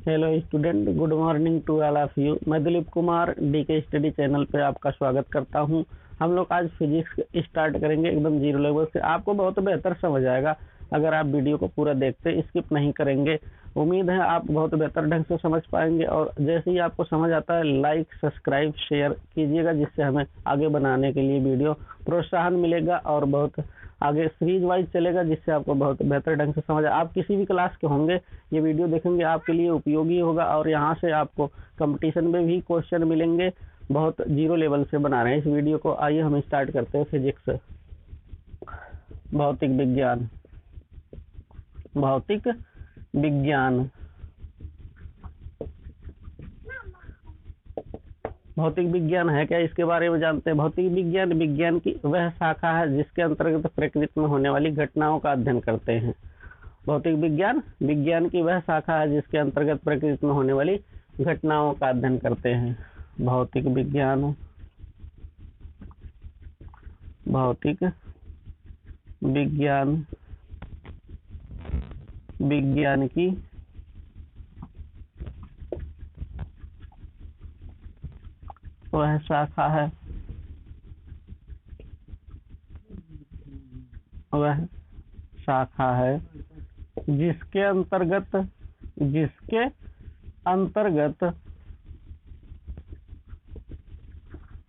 Hello student, good morning to all of you. मैं Dilip Kumar DK study channel पे आपका स्वागत करता हूं। हम लोग आज फिजिक्स स्टार्ट करेंगे एकदम जीरो लेवल से। आपको बहुत बेहतर समझ आएगा अगर आप वीडियो को पूरा देखते, स्किप नहीं करेंगे। उम्मीद है आप बहुत बेहतर ढंग से समझ पाएंगे, और जैसे ही आपको समझ आता है लाइक सब्सक्राइब शेयर कीजिएगा, जिससे हमें आगे बनाने के लिए वीडियो प्रोत्साहन मिलेगा और बहुत आगे सीरीज वाइज चलेगा, जिससे आपको बहुत बेहतर ढंग से समझ। आप किसी भी क्लास के होंगे, ये वीडियो देखेंगे आपके लिए उपयोगी होगा, और यहाँ से आपको कंपटीशन में भी क्वेश्चन मिलेंगे। बहुत जीरो लेवल से बना रहे हैं इस वीडियो को। आइए हम स्टार्ट करते हैं। फिजिक्स, भौतिक विज्ञान। भौतिक विज्ञान, भौतिक विज्ञान है क्या, इसके बारे में जानते हैं। भौतिक विज्ञान विज्ञान की वह शाखा है जिसके अंतर्गत प्रकृति में होने वाली घटनाओं का अध्ययन करते हैं। भौतिक विज्ञान विज्ञान की वह शाखा है जिसके अंतर्गत प्रकृति में होने वाली घटनाओं का अध्ययन करते हैं। भौतिक विज्ञान, भौतिक विज्ञान विज्ञान की वह शाखा है, वह शाखा है जिसके अंतर्गत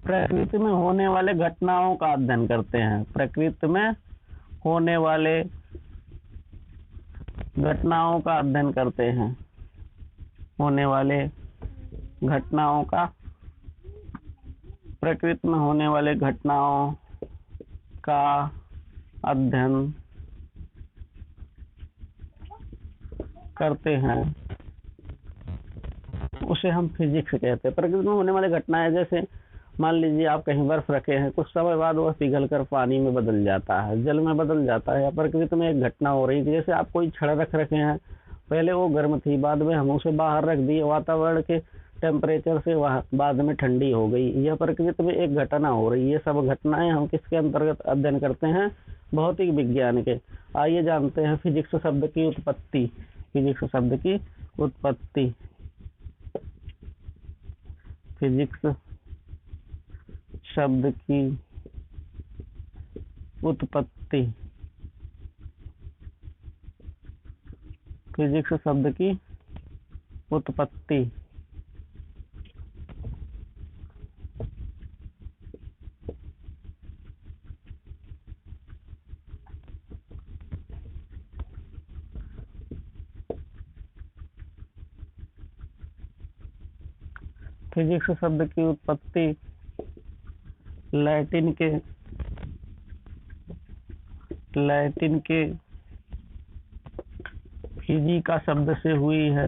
प्रकृति में होने वाले घटनाओं का अध्ययन करते हैं। प्रकृति में होने वाले घटनाओं का अध्ययन करते हैं। होने वाले घटनाओं का, प्रकृति में होने वाले घटनाओं का अध्ययन करते हैं, उसे हम फिजिक्स कहते हैं। प्रकृति में होने वाली घटनाएं, जैसे मान लीजिए आप कहीं बर्फ रखे हैं, कुछ समय बाद वह पिघलकर पानी में बदल जाता है, जल में बदल जाता है। या प्रकृति में एक घटना हो रही है, जैसे आप कोई छड़ रख रखे हैं, पहले वो गर्म थी, बाद में हम उसे बाहर रख दिए, वातावरण के टेम्परेचर से वह बाद में ठंडी हो गई। यह प्रकृति में एक घटना हो रही है। ये सब घटनाएं हम किसके अंतर्गत अध्ययन करते हैं? भौतिक विज्ञान के। आइए जानते हैं फिजिक्स शब्द की उत्पत्ति। फिजिक्स शब्द की उत्पत्ति, फिजिक्स शब्द की उत्पत्ति, फिजिक्स शब्द की उत्पत्ति। फिजिक्स शब्द की उत्पत्ति लैटिन के फिजिका शब्द से हुई है।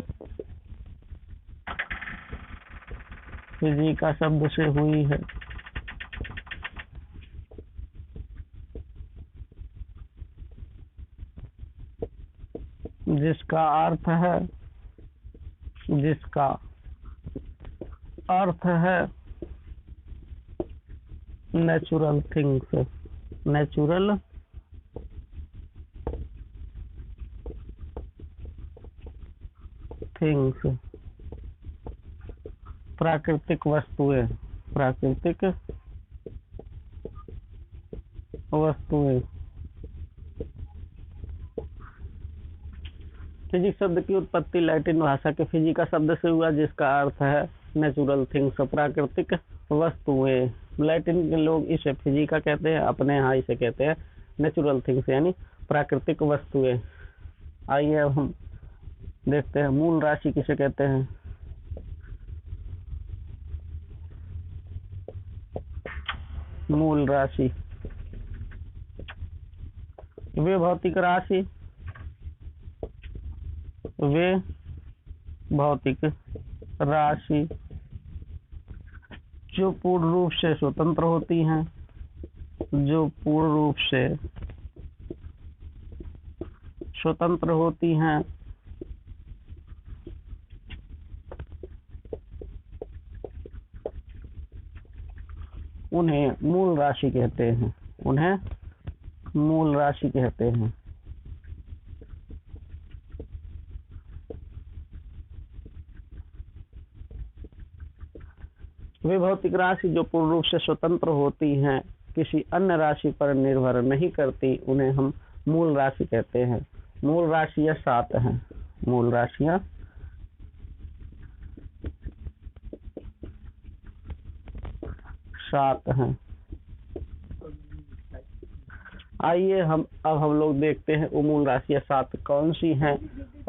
फिजिका शब्द से हुई है, जिसका अर्थ है नेचुरल थिंग्स। नेचुरल थिंग्स, प्राकृतिक वस्तुएं। प्राकृतिक वस्तुएं। फिजिक्स शब्द की उत्पत्ति लैटिन भाषा के फिजिका शब्द से हुआ, जिसका अर्थ है नेचुरल थिंग्स, प्राकृतिक वस्तुएं। लैटिन के लोग इसे फिजिका कहते हैं, अपने यहाँ इसे कहते हैं नेचुरल थिंग्स, यानी प्राकृतिक वस्तुएं। आइए अब हम देखते हैं मूल राशि किसे कहते हैं। मूल राशि, वे भौतिक राशि, वे भौतिक राशि जो पूर्ण रूप से स्वतंत्र होती हैं, जो पूर्ण रूप से स्वतंत्र होती हैं, उन्हें मूल राशि कहते हैं। उन्हें मूल राशि कहते हैं। वे भौतिक राशि जो पूर्ण रूप से स्वतंत्र होती हैं, किसी अन्य राशि पर निर्भर नहीं करती, उन्हें हम मूल राशि कहते हैं। मूल राशियां 7 हैं। मूल राशियां 7 हैं। आइए हम लोग देखते हैं वो मूल राशियां 7 कौन सी हैं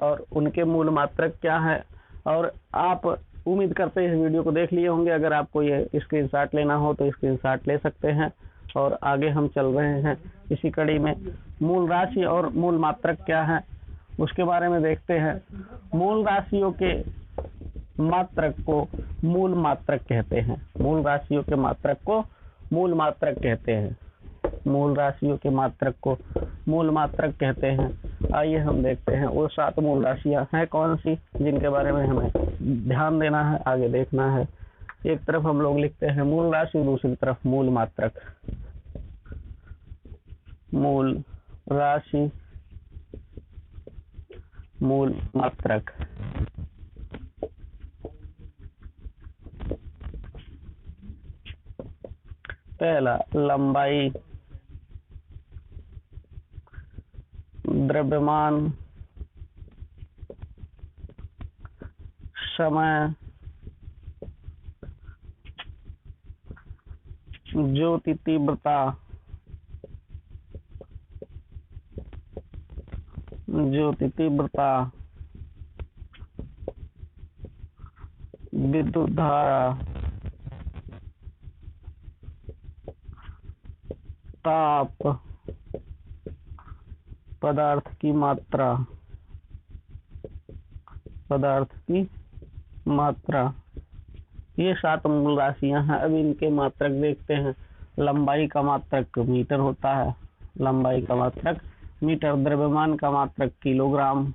और उनके मूल मात्रक क्या है। और आप उम्मीद करते हैं इस वीडियो को देख लिए होंगे। अगर आपको ये स्क्रीनशॉट लेना हो तो स्क्रीनशॉट ले सकते हैं। और आगे हम चल रहे हैं इसी कड़ी में। मूल राशि और मूल मात्रक क्या है उसके बारे में देखते हैं। मूल राशियों के मात्रक को मूल मात्रक कहते हैं। मूल राशियों के मात्रक को मूल मात्रक कहते हैं। मूल राशियों के मात्रक को मूल मात्रक कहते हैं। आइए हम देखते हैं वो 7 मूल राशियां हैं कौन सी, जिनके बारे में हमें ध्यान देना है, आगे देखना है। एक तरफ हम लोग लिखते हैं मूल राशि, दूसरी तरफ मूल मात्रक। मूल राशि, मूल मात्रक। पहला लंबाई, द्रव्यमान, समय, ज्योति तीव्रता, ज्योति तीव्रता, विद्युत धारा, ताप, पदार्थ की मात्रा, पदार्थ की मात्रा। ये 7 मूल राशियां हैं। अब इनके मात्रक देखते हैं। लंबाई का मात्रक मीटर होता है। लंबाई का मात्रक मीटर। द्रव्यमान का मात्रक किलोग्राम।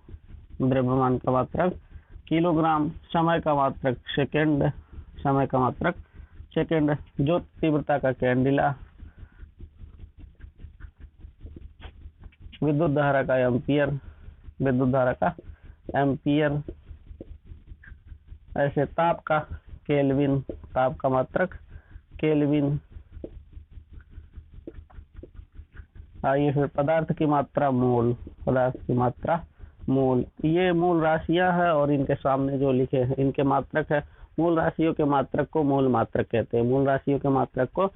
द्रव्यमान का मात्रक किलोग्राम। समय का मात्रक सेकंड। समय का मात्रक सेकंड। ज्योति तीव्रता का कैंडिला। विद्युत धारा का एम्पियर। विद्युत धारा का एम्पियर। ऐसे ताप का केल्विन। ताप का मात्रक केल्विन। आइए फिर पदार्थ की मात्रा मोल। पदार्थ की मात्रा मोल। ये मूल राशियां हैं और इनके सामने जो लिखे हैं इनके मात्रक है। मूल राशियों के मात्रक को मूल मात्रक कहते हैं। मूल राशियों के मात्रक को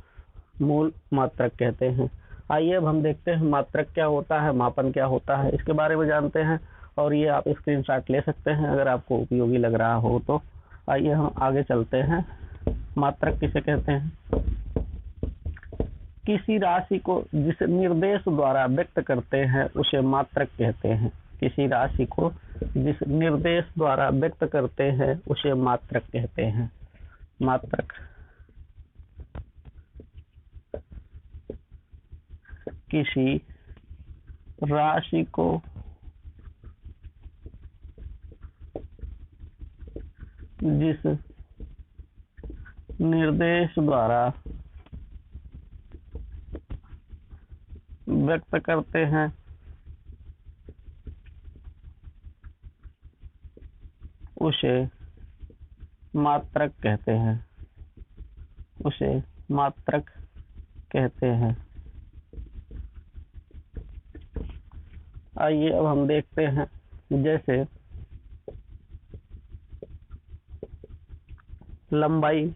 मूल मात्रक कहते हैं। आइए अब हम देखते हैं मात्रक क्या होता है, मापन क्या होता है, इसके बारे में जानते हैं। और ये आप स्क्रीनशॉट ले सकते हैं अगर आपको उपयोगी लग रहा हो तो। आइए हम आगे चलते हैं। मात्रक किसे कहते हैं? किसी राशि को जिस निर्देश द्वारा व्यक्त करते हैं उसे मात्रक कहते हैं। किसी राशि को जिस निर्देश द्वारा व्यक्त करते हैं उसे मात्रक कहते हैं। मात्रक। किसी राशि को जिस निर्देश द्वारा व्यक्त करते हैं उसे मात्रक कहते हैं। उसे मात्रक कहते हैं। आइए अब हम देखते हैं। जैसे लंबाई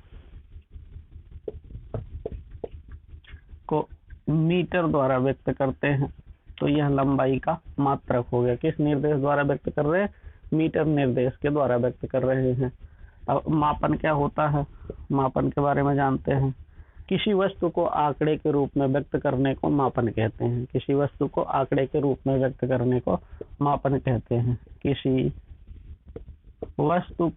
को मीटर द्वारा व्यक्त करते हैं तो यह लंबाई का मात्रक हो गया। किस निर्देश द्वारा व्यक्त कर रहे हैं? मीटर निर्देश के द्वारा व्यक्त कर रहे हैं। अब मापन क्या होता है, मापन के बारे में जानते हैं। किसी वस्तु को आंकड़े के रूप में व्यक्त करने को मापन कहते हैं। किसी वस्तु को आंकड़े के रूप में व्यक्त करने को मापन कहते हैं। किसी वस्तु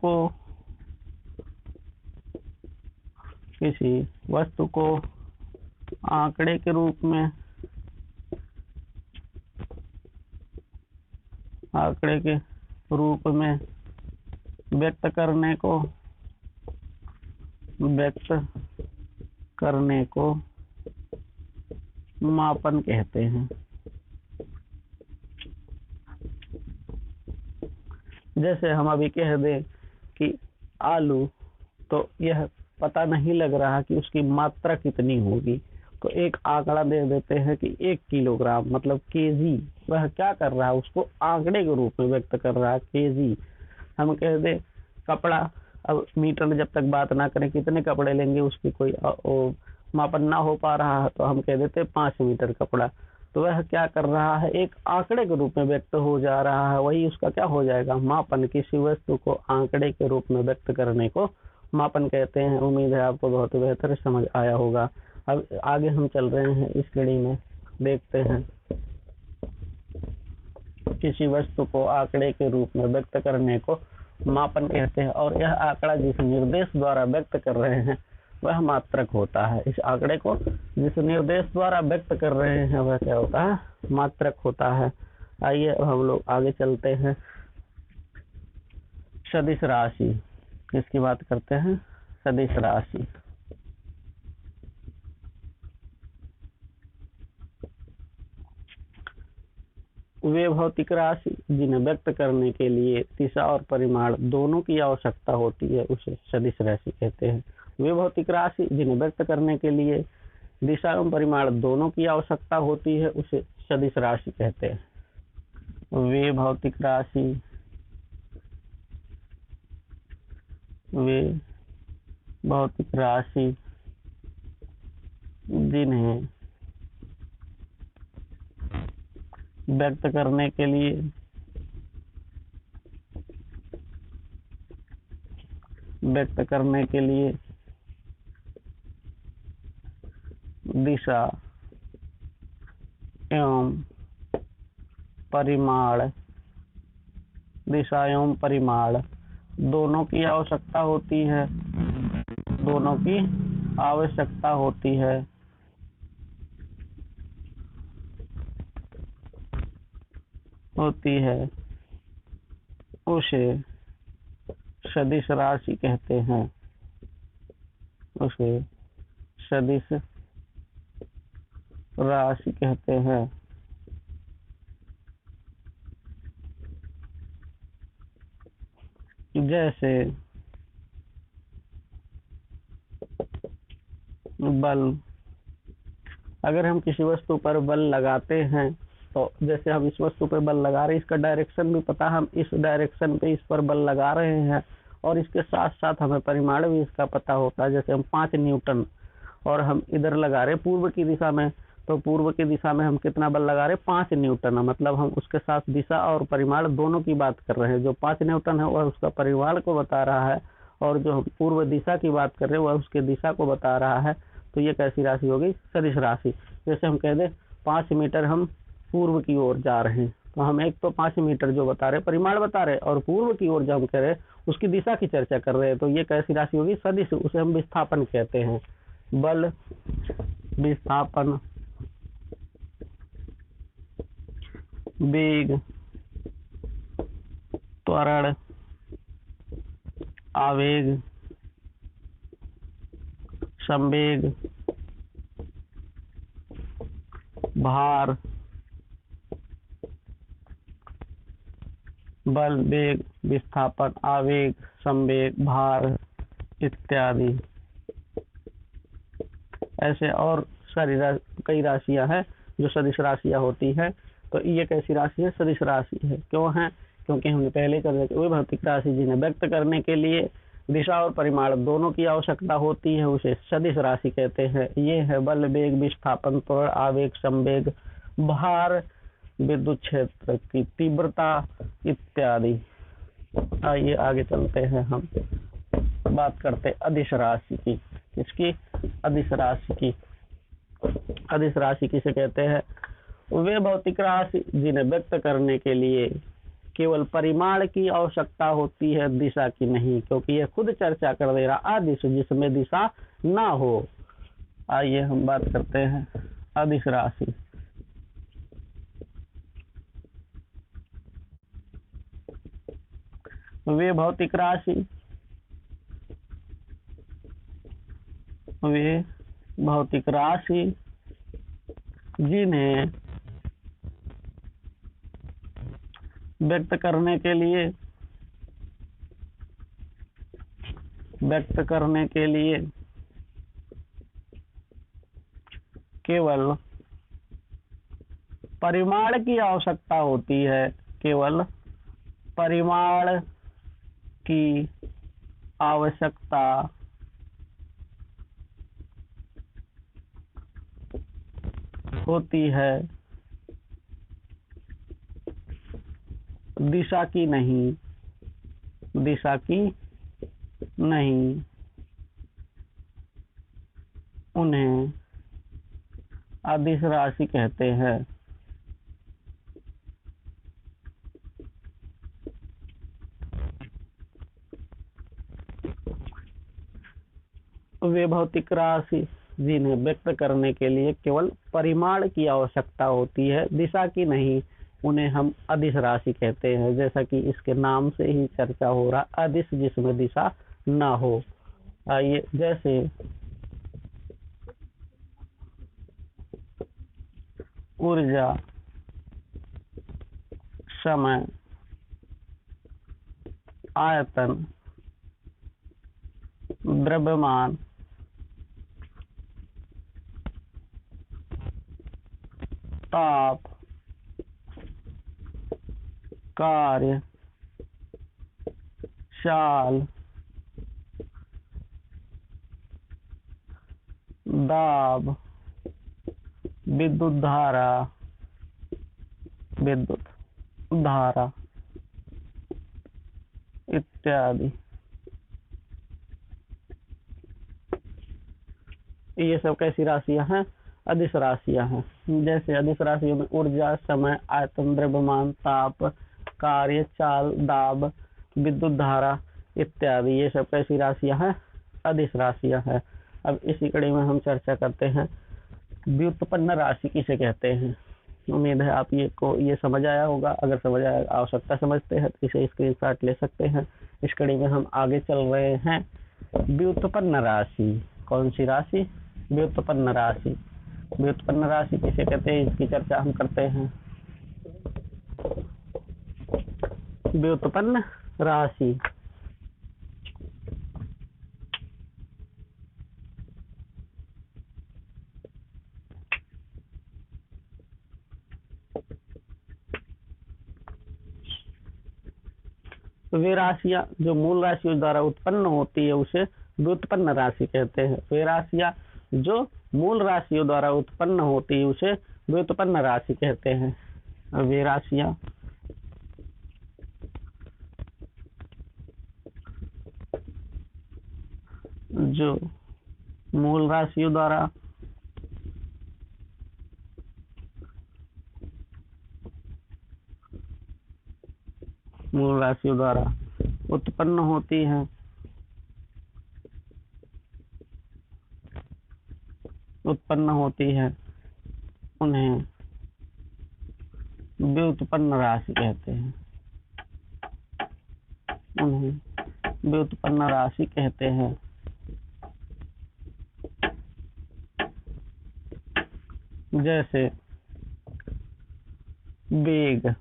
को आंकड़े के रूप में व्यक्त करने को मापन कहते हैं। जैसे हम अभी कह दें कि आलू, तो यह पता नहीं लग रहा कि उसकी मात्रा कितनी होगी, तो एक आंकड़ा दे देते हैं कि 1 किलोग्राम मतलब केजी। वह क्या कर रहा है, उसको आंकड़े के रूप में व्यक्त कर रहा है, केजी। हम कह दे कपड़ा, अब मीटर में जब तक बात ना करें कितने कपड़े लेंगे उसकी कोई मापन ना हो पा रहा है, तो हम कह देते 5 मीटर कपड़ा। तो वह क्या कर रहा है, एक आंकड़े के रूप में व्यक्त हो जा रहा है, वही उसका क्या हो जाएगा, मापन। किसी वस्तु को आंकड़े के रूप में व्यक्त करने को मापन कहते हैं। उम्मीद है आपको बहुत बेहतर समझ आया होगा। अब आगे हम चल रहे हैं इस कड़ी में, देखते हैं। किसी वस्तु को आंकड़े के रूप में व्यक्त करने को मापन कहते हैं, और यह आंकड़ा जिस निर्देश द्वारा व्यक्त कर रहे हैं वह मात्रक होता है। इस आंकड़े को जिस निर्देश द्वारा व्यक्त कर रहे हैं वह क्या होता है, मात्रक होता है। आइए अब हम लोग आगे चलते हैं। सदिश राशि, किसकी बात करते हैं, सदिश राशि। वे भौतिक राशि जिन्हें व्यक्त करने के लिए दिशा और परिमाण दोनों की आवश्यकता होती है उसे सदिश राशि कहते हैं। वे भौतिक राशि जिन्हें व्यक्त करने के लिए दिशा एवं परिमाण दोनों की आवश्यकता होती है उसे सदिश राशि कहते हैं। वे भौतिक राशि, वे भौतिक राशि जिन्हें व्यक्त करने के लिए दिशा एवं परिमाण दोनों की आवश्यकता होती है, दोनों की आवश्यकता होती है उसे सदिश राशि कहते हैं, उसे सदिश राशि कहते हैं। जैसे बल, अगर हम किसी वस्तु पर बल लगाते हैं, तो जैसे हम इस वस्तु पर बल लगा रहे हैं, इसका डायरेक्शन भी पता, हम इस डायरेक्शन पे इस पर बल लगा रहे हैं, और इसके साथ साथ हमें परिमाण भी इसका पता होता है। जैसे हम 5 न्यूटन और हम इधर लगा रहे पूर्व की दिशा में, तो पूर्व की दिशा में हम कितना बल लगा रहे, 5 न्यूटन, मतलब हम उसके साथ दिशा और परिमाण दोनों की बात कर रहे हैं। जो 5 न्यूटन है वह उसका परिमाण को बता रहा है, और जो हम पूर्व दिशा की बात कर रहे हैं वह उसके दिशा को बता रहा है। तो ये कैसी राशि होगी, सदिश राशि। जैसे हम कह दें 5 मीटर हम पूर्व की ओर जा रहे हैं, तो हम एक तो 5 मीटर जो बता रहे परिमाण बता रहे, और पूर्व की ओर जो हम कह रहे उसकी दिशा की चर्चा कर रहे हैं, तो ये कैसी राशि होगी, सदिश। उसे हम विस्थापन कहते हैं। बल, विस्थापन, वेग, त्वरण, आवेग, संवेग, भार, बल, वेग, विस्थापन, आवेग, संवेग, भार इत्यादि। ऐसे और सारी कई राशियां हैं जो सदिश राशियां होती हैं। तो ये कैसी राशि है, सदिश राशि है। क्यों है, क्योंकि हमने पहले कर दिया, वही भौतिक राशि जिन्हें व्यक्त करने के लिए दिशा और परिमाण दोनों की आवश्यकता होती है उसे सदिश राशि कहते हैं। ये है बल, वेग, विस्थापन, त्वरण, आवेग, संवेग, भार, विद्युत क्षेत्र की तीव्रता इत्यादि। आइए आगे चलते हैं, हम बात करते हैं अदिश राशि की। इसकी अदिश राशि की, अदिश राशि किसे कहते हैं, वे भौतिक राशि जिन्हें व्यक्त करने के लिए केवल परिमाण की आवश्यकता होती है, दिशा की नहीं, क्योंकि यह खुद चर्चा कर दे रहा अदिश जिसमें दिशा ना हो। आइए हम बात करते हैं अदिश राशि। वे भौतिक राशि, वे भौतिक राशि जिन्हें व्यक्त करने के लिए व्यक्त करने के लिए केवल परिमाण की आवश्यकता होती है, केवल परिमाण की आवश्यकता होती है, दिशा की नहीं, दिशा की नहीं। उन्हें अदिश राशि कहते हैं। वे भौतिक राशि जिन्हें व्यक्त करने के लिए केवल परिमाण की आवश्यकता होती है, दिशा की नहीं, उन्हें हम अदिश राशि कहते हैं। जैसा कि इसके नाम से ही चर्चा हो रहा, अदिश जिसमें दिशा ना हो। आइए, जैसे ऊर्जा, समय, आयतन, द्रव्यमान, ताप, कार्य, चाल, दाब, विद्युत धारा, विद्युत धारा इत्यादि, ये सब कैसी राशियां हैं? अदिश राशियां हैं। जैसे अदिश राशियों में ऊर्जा, समय, आयतन, द्रव्यमान, ताप, कार्य, चाल, दाब, विद्युत धारा इत्यादि, ये सब कैसी राशियां हैं? अदिश राशियां हैं। अब इसी कड़ी में हम चर्चा करते हैं व्युत्पन्न राशि किसे कहते हैं। उम्मीद है आप ये समझ आया होगा। अगर समझ आया, आवश्यकता समझते हैं तो इसे स्क्रीनशॉट ले सकते हैं। इस कड़ी में हम आगे चल रहे हैं। व्युत्पन्न राशि, कौन सी राशि? व्युत्पन्न राशि। व्युत्पन्न राशि किसे कहते हैं, इसकी चर्चा हम करते हैं। व्युत्पन्न राशि वे राशियां जो मूल राशियों द्वारा उत्पन्न होती है उसे व्युत्पन्न राशि कहते हैं। वे राशियां जो मूल राशियों द्वारा उत्पन्न होती है उसे व्युत्पन्न राशि कहते हैं। वे राशियां जो मूल राशियों द्वारा उत्पन्न होती हैं उन्हें व्युत्पन्न राशि कहते हैं। उन्हें व्युत्पन्न राशि कहते हैं। जैसे वेग,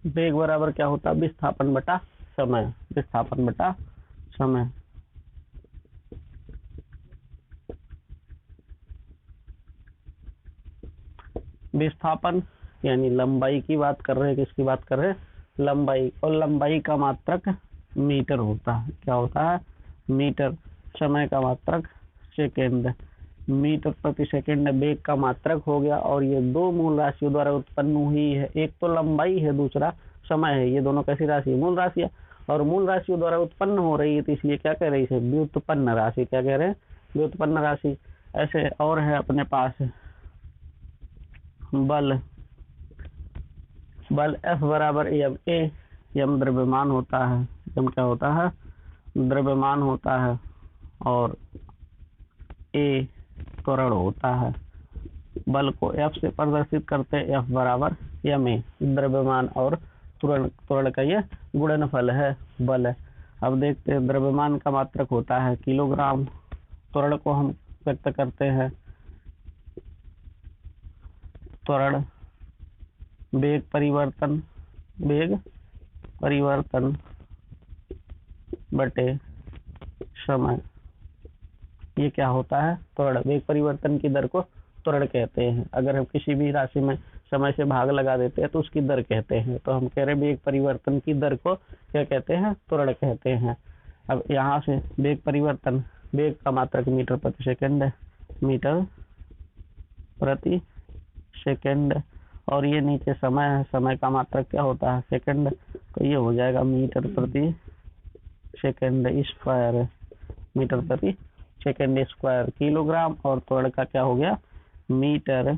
वेग बराबर क्या होता है? विस्थापन बटा समय, विस्थापन बटा समय। विस्थापन यानी लंबाई की बात कर रहे हैं। किसकी बात कर रहे हैं? लंबाई। और लंबाई का मात्रक मीटर होता है। क्या होता है? मीटर। समय का मात्रक सेकेंड। मीटर प्रति सेकेंड वेग का मात्रक हो गया। और ये दो मूल राशियों द्वारा उत्पन्न हुई है। एक तो लंबाई है, दूसरा समय है। ये दोनों कैसी राशि है? मूल राशियां। और मूल राशियों द्वारा उत्पन्न हो रही है, तो इसलिए क्या कह रही है? व्युत्पन्न राशि। क्या कह रहे हैं? व्युत्पन्न राशि। ऐसे और है अपने पास बल। बल F बराबर एम ए। एम द्रव्यमान होता है। एम क्या होता है? द्रव्यमान होता है। और ए त्वरण होता है। बल को F से प्रदर्शित करते हैं। F बराबर एम ए, द्रव्यमान और त्वरण का ये गुणनफल है, बल है। अब देखते हैं, द्रव्यमान का मात्रक होता है किलोग्राम। त्वरण को हम व्यक्त करते हैं त्वरण वेग परिवर्तन बटे समय, ये क्या होता है? त्वरण। वेग परिवर्तन की दर को त्वरण कहते हैं। अगर हम किसी भी राशि में समय से भाग लगा देते हैं तो उसकी दर कहते हैं। तो हम कह रहे हैं वेग परिवर्तन की दर को क्या कहते हैं? त्वरण कहते हैं। अब यहाँ से वेग परिवर्तन, वेग का मात्रक मीटर प्रति सेकंड है, मीटर प्रति सेकंड, और ये नीचे समय है, समय का मात्रक क्या होता है? सेकंड। तो ये हो जाएगा मीटर प्रति सेकंड स्क्वायर, मीटर प्रति सेकंड स्क्वायर किलोग्राम। और त्वरण का क्या हो गया? मीटर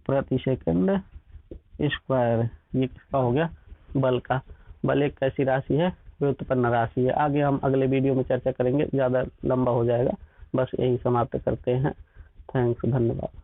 प्रति सेकंड स्क्वायर। ये किसका हो गया? बल का। बल एक कैसी राशि है? व्युत्पन्न राशि है। आगे हम अगले वीडियो में चर्चा करेंगे, ज़्यादा लंबा हो जाएगा। बस यही समाप्त करते हैं। थैंक्स, धन्यवाद।